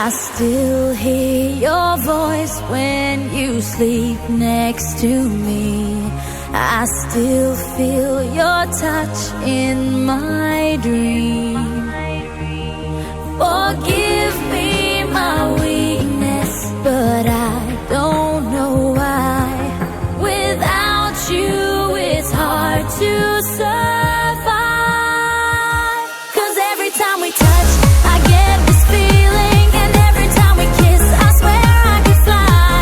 I still hear your voice when you sleep next to me. I still feel your touch in my dream. Forgive me my weakness, but I don't know why. Without you, it's hard to survive. 'Cause every time we touch, I get this feeling, and every time we kiss, I swear I could fly.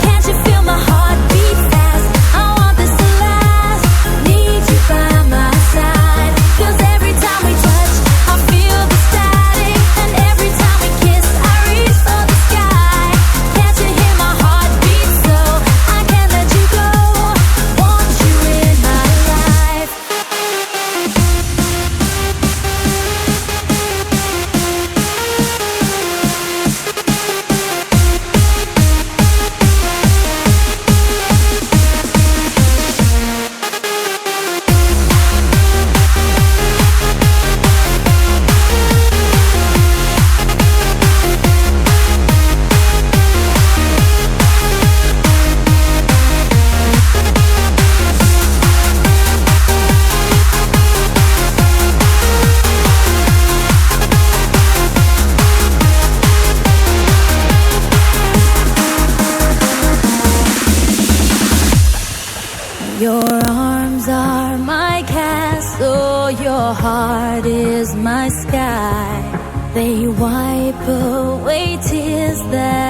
Can't you feel my heart beat fast? I want this to last. Need you by my side. 'Cause every time we touch, I feel the static, and every time we kiss, I reach for the sky. Can't you hear my heart beat so I can't let you go? Want you in my life. Your arms are my castle, your heart is my sky. They wipe away tears that